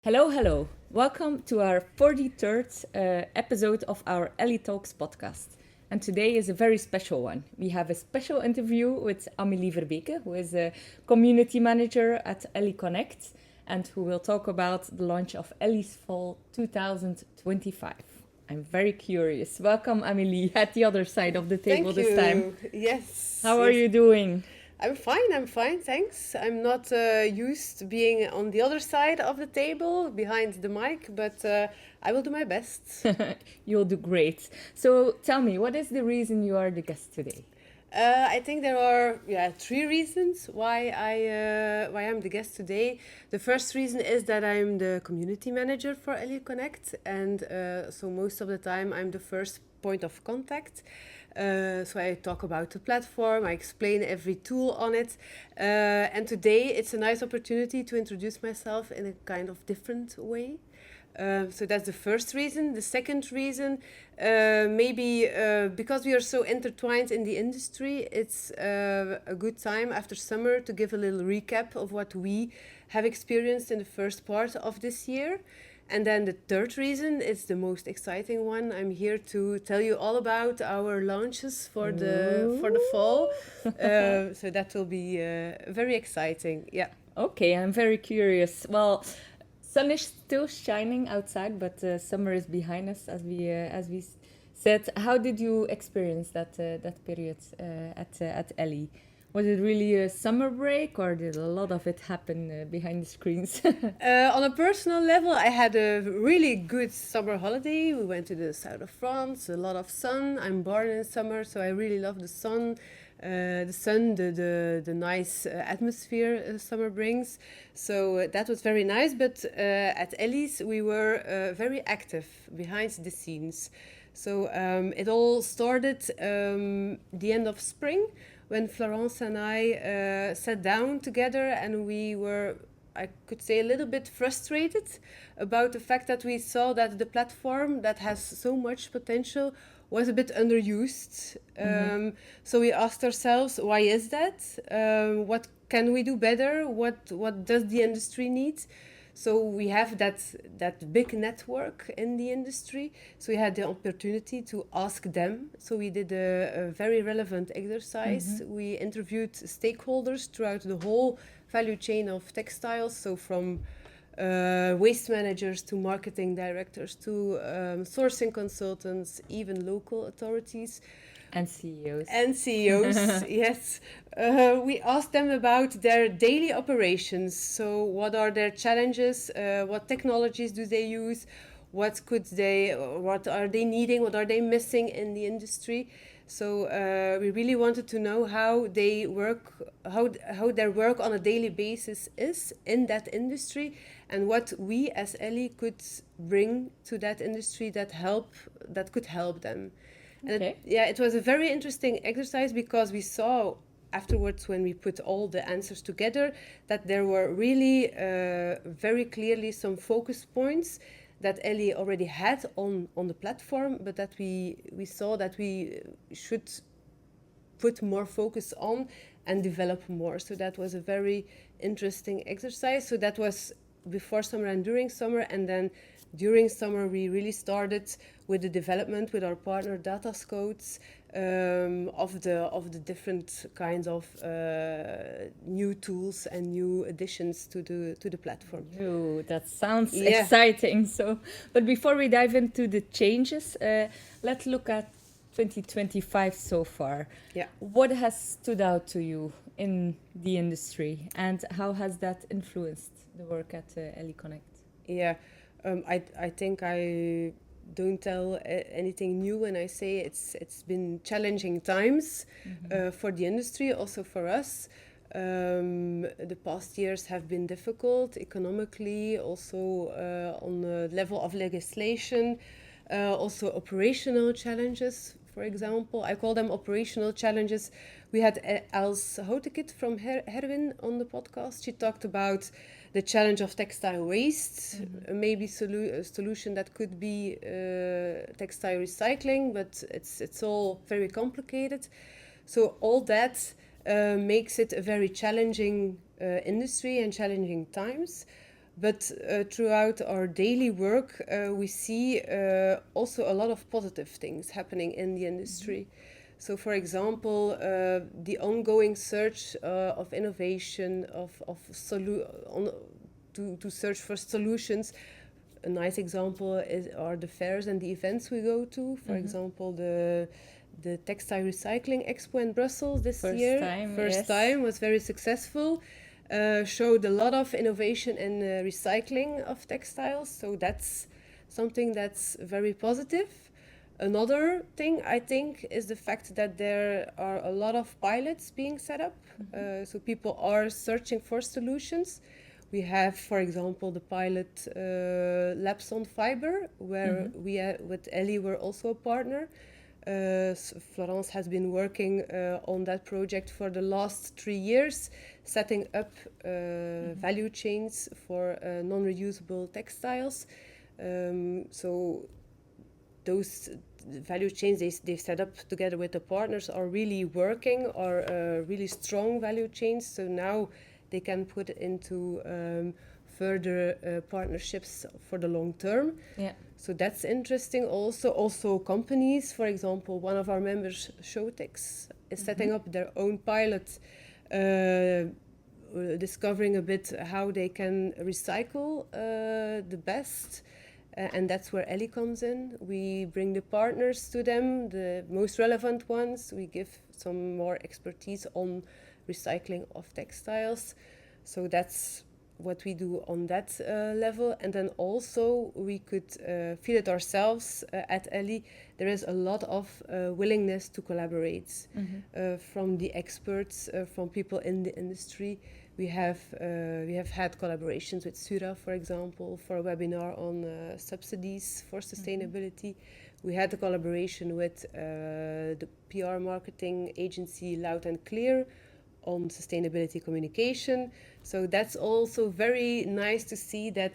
Hello, hello. Welcome to our 43rd episode of our Ellie.Talks podcast. And today is a very special one. We have a special interview with Amélie Verbeke, who is a community manager at Ellie.Connect and who will talk about the launch of Ellie's Fall 2025. I'm very curious. Welcome, Amélie, at the other side of the table this time. Yes. How are you doing? I'm fine, thanks. I'm not used to being on the other side of the table, behind the mic, but I will do my best. You'll do great. So tell me, what is the reason you are the guest today? I think there are three reasons why I'm the guest today. The first reason is that I'm the community manager for Ellie.Connect, and so most of the time I'm the first point of contact. So I talk about the platform, I explain every tool on it, and today it's a nice opportunity to introduce myself in a kind of different way. So that's the first reason. The second reason, maybe because we are so intertwined in the industry, it's a good time after summer to give a little recap of what we have experienced in the first part of this year. And then the third reason is the most exciting one. I'm here to tell you all about our launches for the fall. So that will be very exciting. Yeah. Okay, I'm very curious. Well, sun is still shining outside, but summer is behind us, as we said. How did you experience that period at Ellie? Was it really a summer break, or did a lot of it happen behind the screens? On a personal level, I had a really good summer holiday. We went to the south of France, a lot of sun. I'm born in summer, so I really love the sun. The nice atmosphere summer brings. So that was very nice. But at Ellie's, we were very active behind the scenes. So it all started the end of spring, when Florence and I sat down together, and we were, I could say, a little bit frustrated about the fact that we saw that the platform that has so much potential was a bit underused. So we asked ourselves, why is that? What can we do better? What does the industry need? So we have that big network in the industry. So we had the opportunity to ask them. So we did a very relevant exercise. We interviewed stakeholders throughout the whole value chain of textiles. So from waste managers to marketing directors to sourcing consultants, even local authorities. And CEOs. Yes. We asked them about their daily operations. So what are their challenges? What technologies do they use? What are they needing? What are they missing in the industry? So we really wanted to know how they work, how their work on a daily basis is in that industry, and what we as Ellie could bring to that industry that could help them. Okay. It was a very interesting exercise, because we saw afterwards, when we put all the answers together, that there were really very clearly some focus points that Ellie already had on the platform, but that we saw that we should put more focus on and develop more. So that was a very interesting exercise. So that was before summer and during summer, and then during summer we really started with the development with our partner Datascodes of the different kinds of new tools and new additions to the platform. Oh, that sounds exciting. But before we dive into the changes, let's look at 2025 so far. Yeah. What has stood out to you in the industry, and how has that influenced the work at Ellie.Connect? Yeah, I think I don't tell anything new when I say it's been challenging times for the industry, also for us. The past years have been difficult economically, also on the level of legislation, also operational challenges for example. I call them operational challenges. We had Els Houtekit from Herwin on the podcast. She talked about the challenge of textile waste, maybe a solution that could be textile recycling, but it's all very complicated. So all that makes it a very challenging industry and challenging times. But throughout our daily work, we see also a lot of positive things happening in the industry. So, for example, the ongoing search of innovation, to search for solutions. A nice example are the fairs and the events we go to. For example, the Textile Recycling Expo in Brussels this year. First time was very successful. Showed a lot of innovation in recycling of textiles. So that's something that's very positive. Another thing, I think, is the fact that there are a lot of pilots being set up. So people are searching for solutions. We have, for example, the pilot Labs on Fiber, where we with Ellie were also a partner. Florence has been working on that project for the last 3 years, setting up value chains for non-reusable textiles. So those value chains they've set up together with the partners are really working, are really strong value chains. So now they can put into further partnerships for the long term. Yeah. So that's interesting. Also companies, for example, one of our members, Showtex, is setting up their own pilot, discovering a bit how they can recycle the best. And that's where Ellie comes in. We bring the partners to them, the most relevant ones. We give some more expertise on recycling of textiles. So that's what we do on that level. And then also we could feel it ourselves at Ellie. There is a lot of willingness to collaborate from the experts, from people in the industry. We have had collaborations with Sura, for example, for a webinar on subsidies for sustainability. We had a collaboration with the PR marketing agency Loud and Clear on sustainability communication. So that's also very nice to see that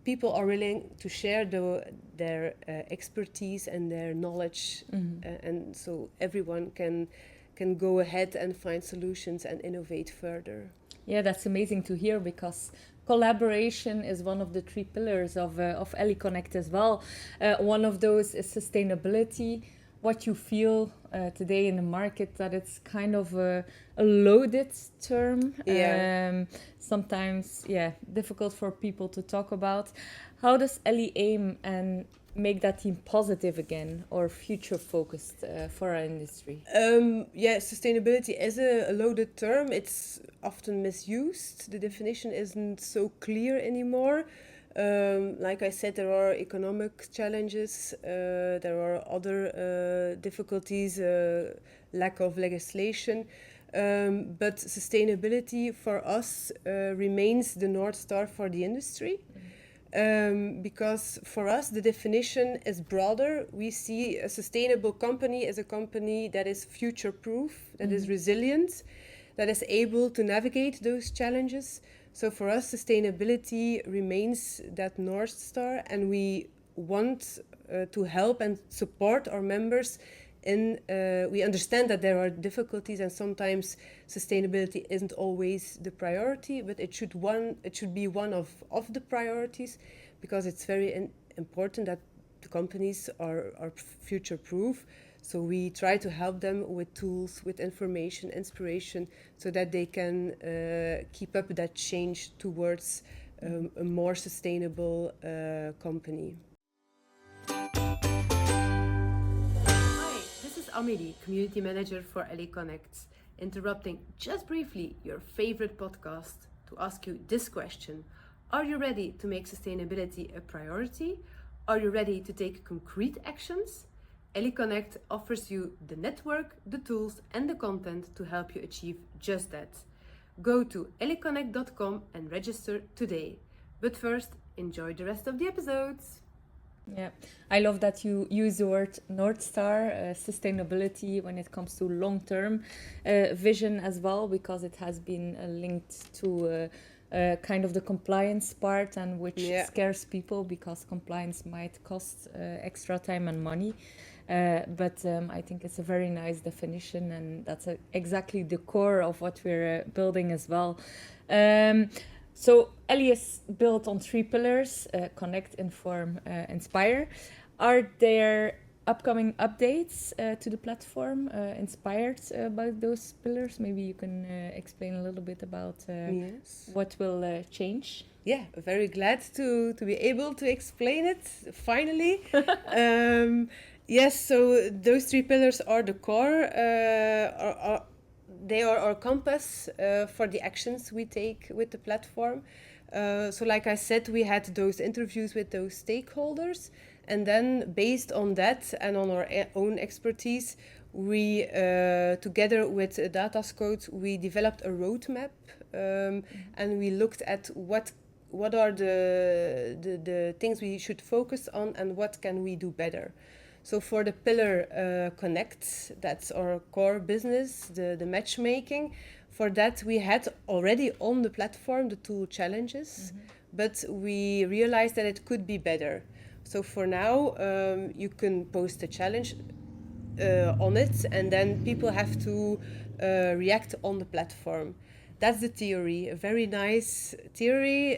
people are willing to share their expertise and their knowledge, and so everyone can go ahead and find solutions and innovate further. Yeah, that's amazing to hear, because collaboration is one of the 3 pillars of Ellie.Connect as well. One of those is sustainability. What you feel today in the market, that it's kind of a loaded term. Sometimes, difficult for people to talk about. How does Ellie aim and make that team positive again, or future focused for our industry? Sustainability is a loaded term. It's often misused. The definition isn't so clear anymore. Like I said, there are economic challenges, there are other difficulties, lack of legislation, but sustainability for us remains the North Star for the industry. Because for us the definition is broader. We see a sustainable company as a company that is future-proof, that is resilient, that is able to navigate those challenges. So for us, sustainability remains that North Star, and we want to help and support our members in, we understand that there are difficulties and sometimes sustainability isn't always the priority, but it should be one of the priorities, because it's very important that the companies are future-proof. So we try to help them with tools, with information, inspiration, so that they can keep up that change towards a more sustainable company. Hi, this is Amélie, Community Manager for Ellie.Connect, interrupting just briefly your favorite podcast to ask you this question. Are you ready to make sustainability a priority? Are you ready to take concrete actions? Ellie.Connect offers you the network, the tools and the content to help you achieve just that. Go to Ellie.Connect.com and register today. But first, enjoy the rest of the episodes. Yeah, I love that you use the word North Star, sustainability when it comes to long-term vision as well, because it has been linked to kind of the compliance part, and which Yeah. scares people because compliance might cost extra time and money. But I think it's a very nice definition, and that's exactly the core of what we're building as well. So Ellie is built on three pillars: connect, inform, inspire. Are there upcoming updates to the platform inspired by those pillars? Maybe you can explain a little bit about Yes. what will change. Yeah, very glad to be able to explain it finally. Yes, so those three pillars are the core. They are our compass for the actions we take with the platform. So, like I said, we had those interviews with those stakeholders, and then based on that and on our own expertise, we, together with Data Scout, we developed a roadmap, and we looked at what are the things we should focus on and what can we do better. So for the pillar Connect, that's our core business, the matchmaking. For that, we had already on the platform the tool challenges, but we realized that it could be better. So for now, you can post a challenge on it, and then people have to react on the platform. That's the theory, a very nice theory,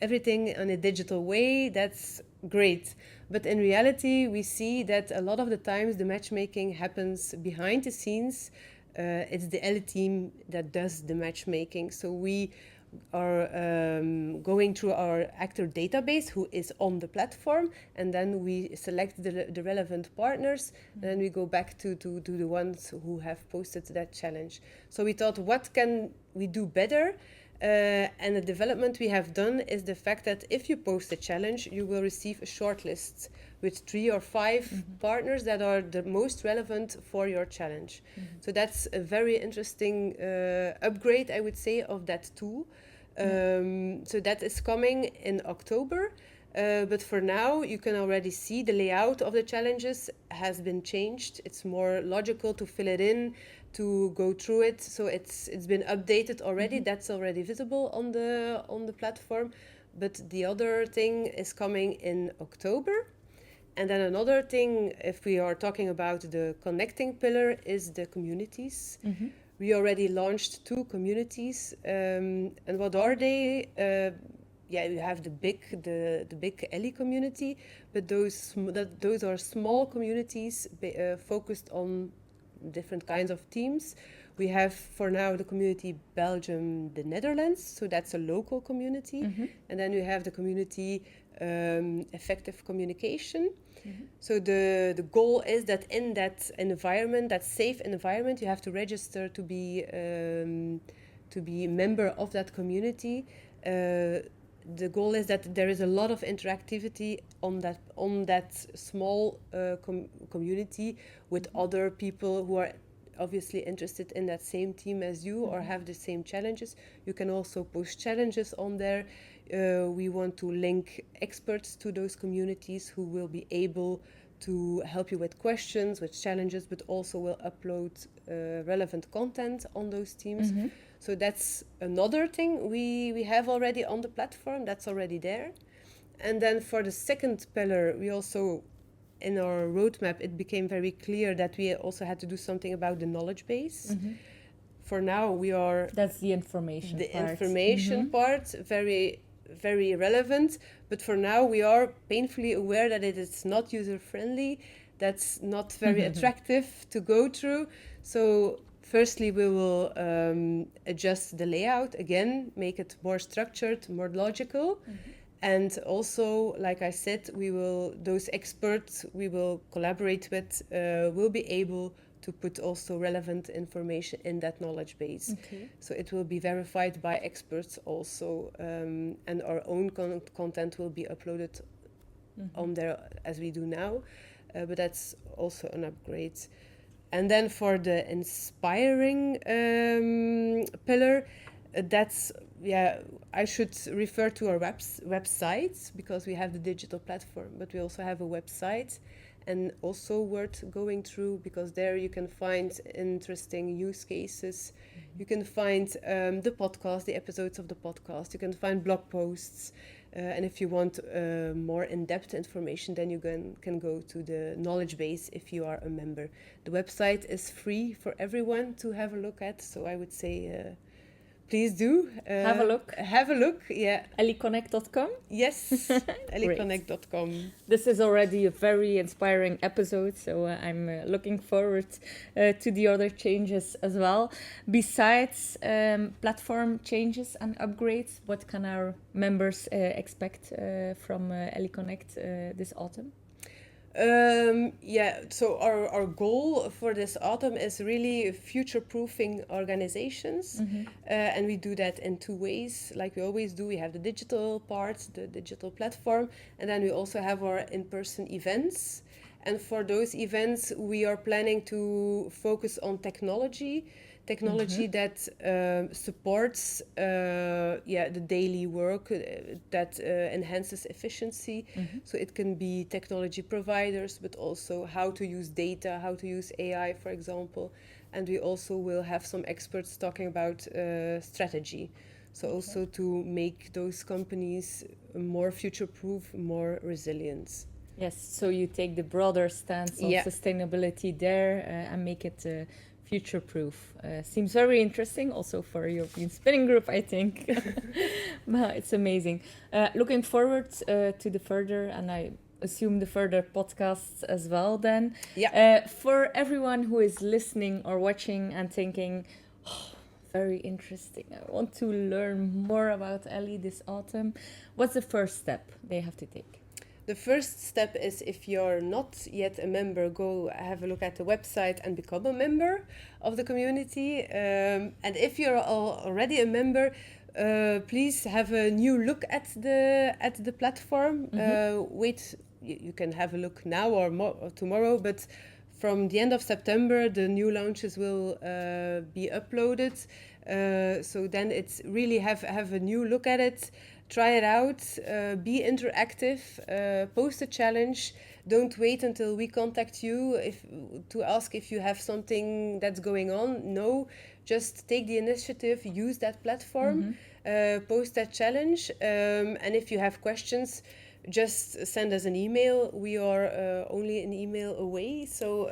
everything in a digital way, that's great. But in reality, we see that a lot of the times the matchmaking happens behind the scenes. It's the Ellie team that does the matchmaking. So we are going through our actor database who is on the platform, and then we select the relevant partners, and then we go back to the ones who have posted that challenge. So we thought, what can we do better? And the development we have done is the fact that if you post a challenge, you will receive a shortlist with 3 or 5 partners that are the most relevant for your challenge. So that's a very interesting upgrade, I would say, of that tool. So that is coming in October. But for now, you can already see the layout of the challenges has been changed. It's more logical to fill it in, to go through it. So it's been updated already. That's already visible on the platform. But the other thing is coming in October. And then another thing, if we are talking about the connecting pillar, is the communities. We already launched 2 communities. And what are they? You have the big Ellie community, but those are small communities focused on different kinds of teams. We have for now the community Belgium, the Netherlands, so that's a local community, and then we have the community effective communication. So the goal is that in that environment, that safe environment, you have to register to be a member of that community. The goal is that there is a lot of interactivity on that small community with other people who are obviously interested in that same team as you or have the same challenges. You can also post challenges on there. We want to link experts to those communities who will be able to help you with questions, with challenges, but also will upload relevant content on those teams. So that's another thing we have already on the platform, that's already there. And then for the second pillar, we also, in our roadmap, it became very clear that we also had to do something about the knowledge base. For now, we are... That's the information part. The information part, very, very relevant. But for now, we are painfully aware that it is not user-friendly. That's not very attractive to go through. So firstly, we will adjust the layout again, make it more structured, more logical. And also, like I said, those experts we will collaborate with will be able to put also relevant information in that knowledge base. So it will be verified by experts also, and our own content will be uploaded on there as we do now. But that's also an upgrade. And then for the inspiring pillar, that's I should refer to our websites because we have the digital platform, but we also have a website, and also worth going through because there you can find interesting use cases. You can find the podcast, the episodes of the podcast. You can find blog posts. And if you want more in-depth information, then you can go to the knowledge base if you are a member. The website is free for everyone to have a look at, so I would say please do. Have a look. Have a look, yeah. Ellie.Connect.com? Yes, Ellie.Connect.com. This is already a very inspiring episode, so I'm looking forward to the other changes as well. Besides platform changes and upgrades, what can our members expect from Ellie.Connect this autumn? So our goal for this autumn is really future-proofing organizations, and we do that in two ways, like we always do. We have the digital part, the digital platform, and then we also have our in-person events. And for those events, we are planning to focus on technology that supports the daily work, that enhances efficiency. So it can be technology providers, but also how to use data, how to use AI, for example. And we also will have some experts talking about strategy. So also to make those companies more future-proof, more resilient. Yes, so you take the broader stance on sustainability there and make it future-proof. Seems very interesting also for European Spinning Group, I think. It's amazing. Looking forward to the further, and I assume the further podcasts as well then. For everyone who is listening or watching and thinking, very interesting, I want to learn more about Ellie this autumn, what's the first step they have to take? The first step is, if you're not yet a member, go have a look at the website and become a member of the community. And if you're already a member, please have a new look at the platform. You can have a look now or tomorrow, but from the end of September, the new launches will be uploaded. So then it's really have a new look at it. Try it out, be interactive, post a challenge. Don't wait until we contact you to ask if you have something that's going on. No, just take the initiative, use that platform, post that challenge. And if you have questions, just send us an email. We are only an email away. So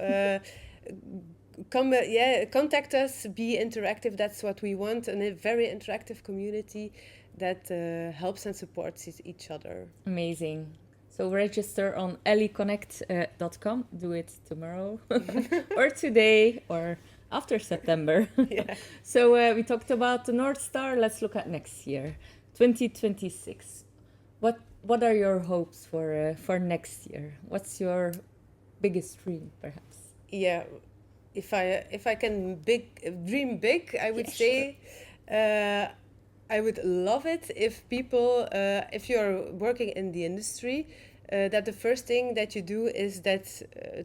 contact us, be interactive. That's what we want, and a very interactive community that helps and supports each other. Amazing. So register on Ellie.Connect.com. Do it tomorrow or today or after September. So we talked about the North Star. Let's look at next year, 2026. What are your hopes for next year? What's your biggest dream, perhaps? Yeah, if I can dream big, I would say. Sure. I would love it if people, if you're working in the industry, that the first thing that you do is that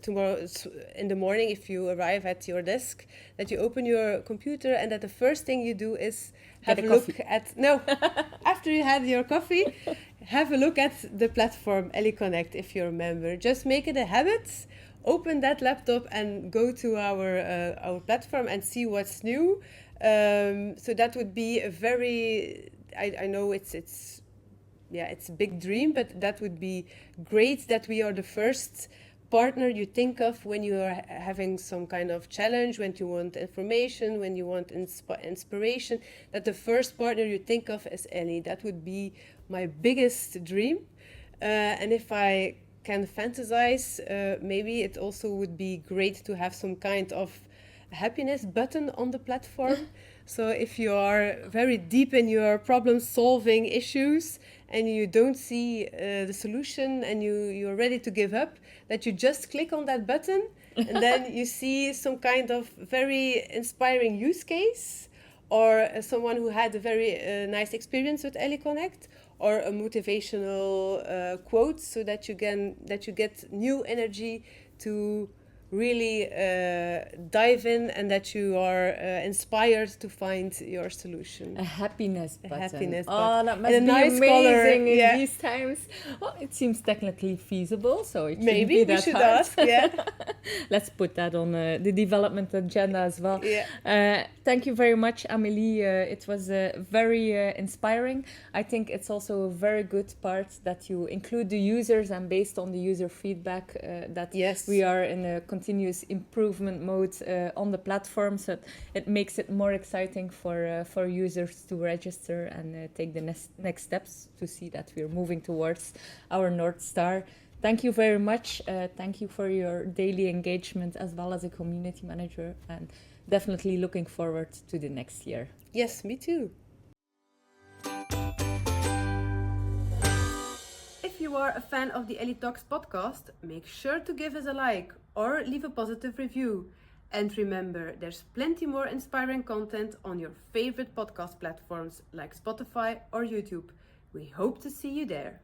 tomorrow in the morning, if you arrive at your desk, that you open your computer and that the first thing you do is have a look at, after you had your coffee, have a look at the platform Ellie.Connect if you're a member. Just make it a habit. Open that laptop and go to our platform and see what's new. So that would be a very, I know it's a big dream, but that would be great that we are the first partner you think of when you are having some kind of challenge, when you want information, when you want inspiration, that the first partner you think of is Ellie. That would be my biggest dream. And if I can fantasize, maybe it also would be great to have some kind of happiness button on the platform. So if you are very deep in your problem solving issues and you don't see the solution and you're ready to give up, that you just click on that button and then you see some kind of very inspiring use case, or someone who had a very nice experience with Ellie.Connect, or a motivational quote, so that you get new energy to really dive in and that you are inspired to find your solution. A happiness button. Happiness Oh, button. that must And a be nice amazing color, in yeah. these times. Well, it seems technically feasible, so it shouldn't Maybe be we that should hard. ask, yeah. Let's put that on the development agenda as well. Yeah. Thank you very much, Amélie. It was very inspiring. I think it's also a very good part that you include the users, and based on the user feedback that Yes. we are in a continuous improvement mode on the platform, so it makes it more exciting for users to register and take the next steps to see that we're moving towards our North Star. Thank you very much. Thank you for your daily engagement as well as a community manager, and definitely looking forward to the next year. Yes, me too. If you are a fan of the Ellie.Talks podcast, make sure to give us a like or leave a positive review. And remember, there's plenty more inspiring content on your favorite podcast platforms like Spotify or YouTube. We hope to see you there.